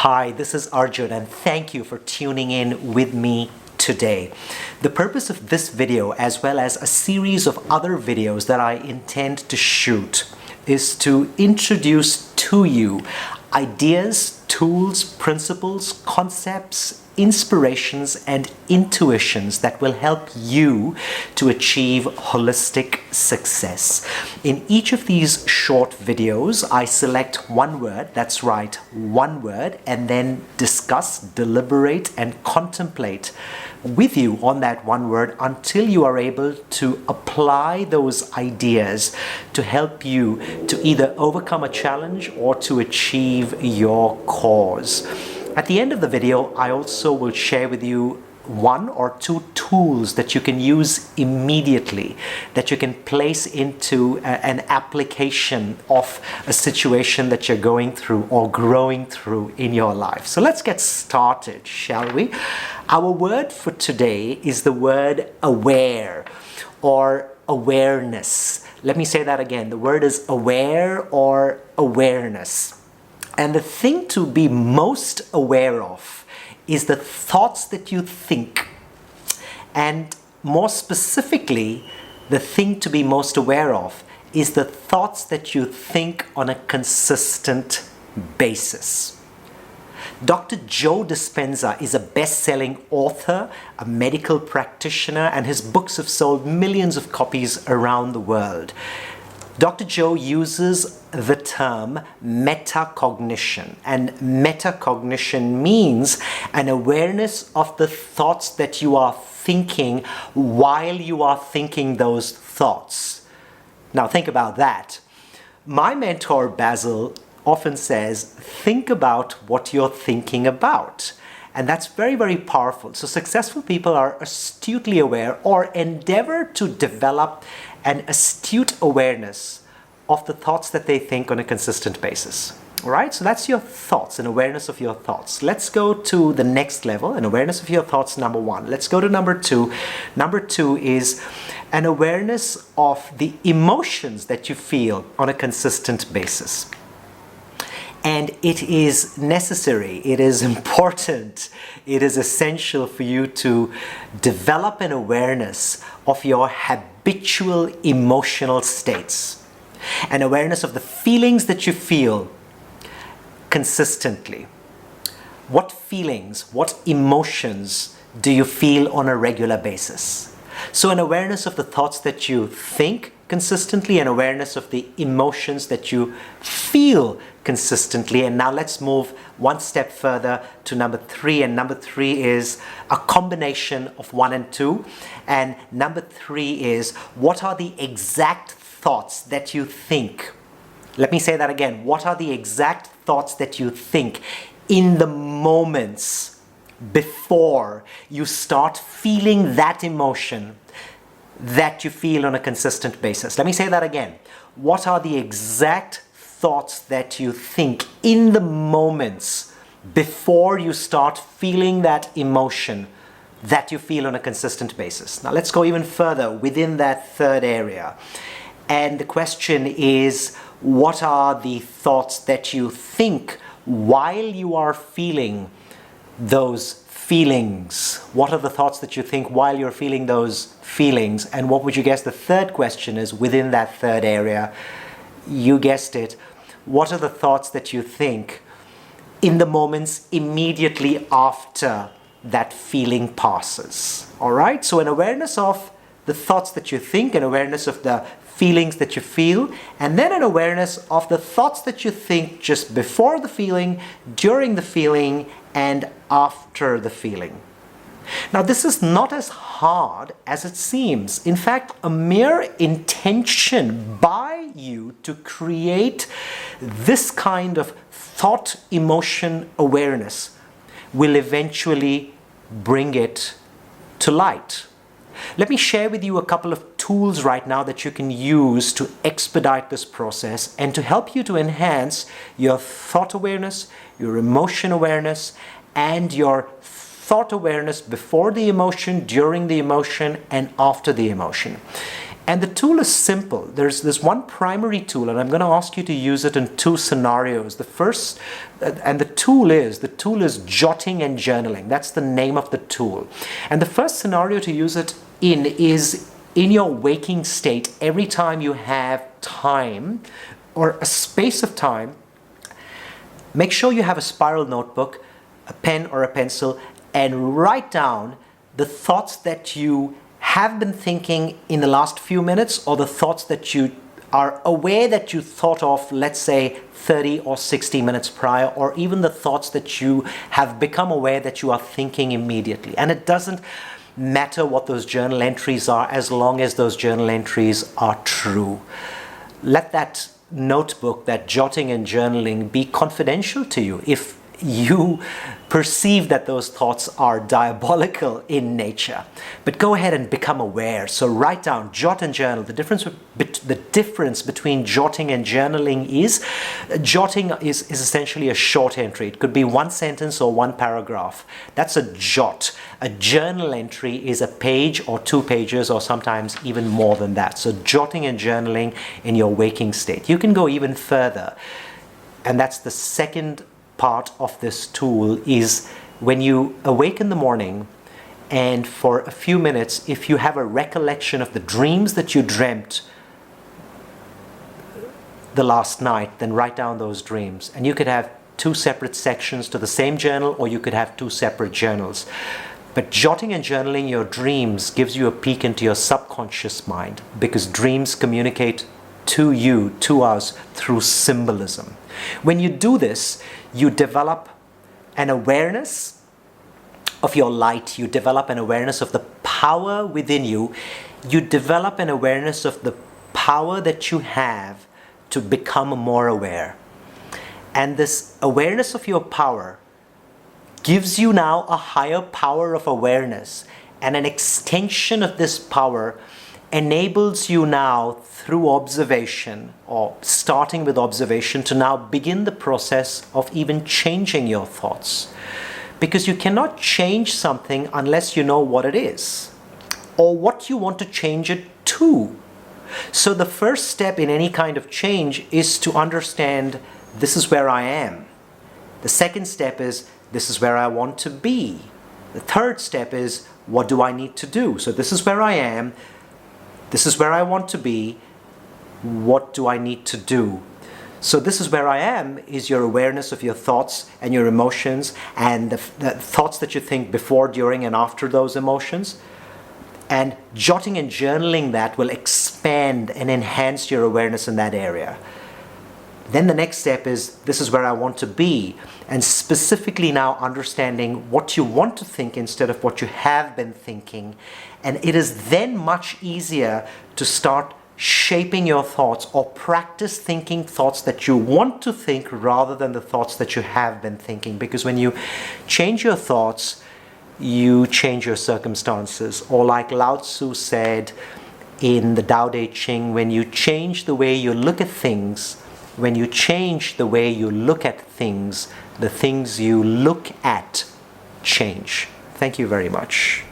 Hi, this is Arjun and thank you for tuning in with me today. The purpose of this video, as well as a series of other videos that I intend to shoot, is to introduce to you ideas, tools, principles, concepts, inspirations, and intuitions that will help you to achieve holistic success. In each of these short videos, I select one word, that's right, one word, and then discuss, deliberate, and contemplate with you on that one word until you are able to apply those ideas to help you to either overcome a challenge or to achieve your cause. At the end of the video, I also will share with you one or two tools that you can use immediately, that you can place into an application of a situation that you're going through or growing through in your life. So let's get started, shall we? Our word for today is the word aware or awareness. Let me say that again. The word is aware or awareness. And the thing to be most aware of is the thoughts that you think. And more specifically, the thing to be most aware of is the thoughts that you think on a consistent basis. Dr. Joe Dispenza is a best-selling author, a medical practitioner, and his books have sold millions of copies around the world. Dr. Joe uses the term metacognition, and metacognition means an awareness of the thoughts that you are thinking while you are thinking those thoughts. Now think about that. My mentor Basil often says, think about what you're thinking about. And that's very, very powerful. So successful people are astutely aware or endeavor to develop an astute awareness of the thoughts that they think on a consistent basis. All right, so that's your thoughts, an awareness of your thoughts. Let's go to the next level, an awareness of your thoughts, number one. Let's go to number two. Number two is an awareness of the emotions that you feel on a consistent basis. And it is necessary, it is important, it is essential for you to develop an awareness of your habitual emotional states, an awareness of the feelings that you feel consistently. What feelings, what emotions do you feel on a regular basis? So an awareness of the thoughts that you think consistently, an awareness of the emotions that you feel consistently. And now let's move one step further to number three. And number three is a combination of one and two. And number three is, what are the exact thoughts that you think? Let me say that again. What are the exact thoughts that you think in the moments before you start feeling that emotion that you feel on a consistent basis? Let me say that again. What are the exact thoughts that you think in the moments before you start feeling that emotion that you feel on a consistent basis? Now let's go even further within that third area. And the question is, what are the thoughts that you think while you are feeling those feelings? What are the thoughts that you think while you're feeling those feelings? And what would you guess the third question is within that third area? You guessed it. What are the thoughts that you think in the moments immediately after that feeling passes? All right, so an awareness of the thoughts that you think, an awareness of the feelings that you feel, and then an awareness of the thoughts that you think just before the feeling, during the feeling, and after the feeling. Now, this is not as hard as it seems. In fact, a mere intention by you to create this kind of thought emotion awareness will eventually bring it to light. Let me share with you a couple of tools right now that you can use to expedite this process and to help you to enhance your thought awareness, your emotion awareness, and your thought awareness before the emotion, during the emotion, and after the emotion. And the tool is simple. There's this one primary tool, and I'm going to ask you to use it in 2 scenarios. The first, and the tool is jotting and journaling. That's the name of the tool. And the first scenario to use it in is in your waking state. Every time you have time or a space of time, make sure you have a spiral notebook, a pen or a pencil, and write down the thoughts that you have been thinking in the last few minutes, or the thoughts that you are aware that you thought of, let's say 30 or 60 minutes prior, or even the thoughts that you have become aware that you are thinking immediately. And it doesn't matter what those journal entries are, as long as those journal entries are true. Let that notebook, that jotting and journaling, be confidential to you. If you perceive that those thoughts are diabolical in nature, but go ahead and become aware. So write down, jot and journal. The difference between jotting and journaling is jotting is essentially a short entry. It could be 1 sentence or 1 paragraph. That's a jot. A journal entry is a page or 2 pages, or sometimes even more than that. So jotting and journaling in your waking state. You can go even further, and that's the second part of this tool. Is when you awake in the morning, and for a few minutes, if you have a recollection of the dreams that you dreamt the last night, then write down those dreams. And you could have 2 separate sections to the same journal, or you could have 2 separate journals. But jotting and journaling your dreams gives you a peek into your subconscious mind, because dreams communicate to you, to us, through symbolism. When you do this, you develop an awareness of your light. You develop an awareness of the power within you. You develop an awareness of the power that you have to become more aware. And this awareness of your power gives you now a higher power of awareness, and an extension of this power enables you now, through observation, or starting with observation, to now begin the process of even changing your thoughts. Because you cannot change something unless you know what it is, or what you want to change it to. So the first step in any kind of change is to understand, this is where I am. The second step is, this is where I want to be. The third step is, what do I need to do? So this is where I am. This is where I want to be. What do I need to do? So this is where I am is your awareness of your thoughts and your emotions, and the thoughts that you think before, during, and after those emotions. And jotting and journaling that will expand and enhance your awareness in that area. Then the next step is, this is where I want to be, and specifically now understanding what you want to think instead of what you have been thinking. And it is then much easier to start shaping your thoughts, or practice thinking thoughts that you want to think rather than the thoughts that you have been thinking. Because when you change your thoughts, you change your circumstances. Or like Lao Tzu said in the Tao Te Ching, when you change the way you look at things, when you change the way you look at things, the things you look at change. Thank you very much.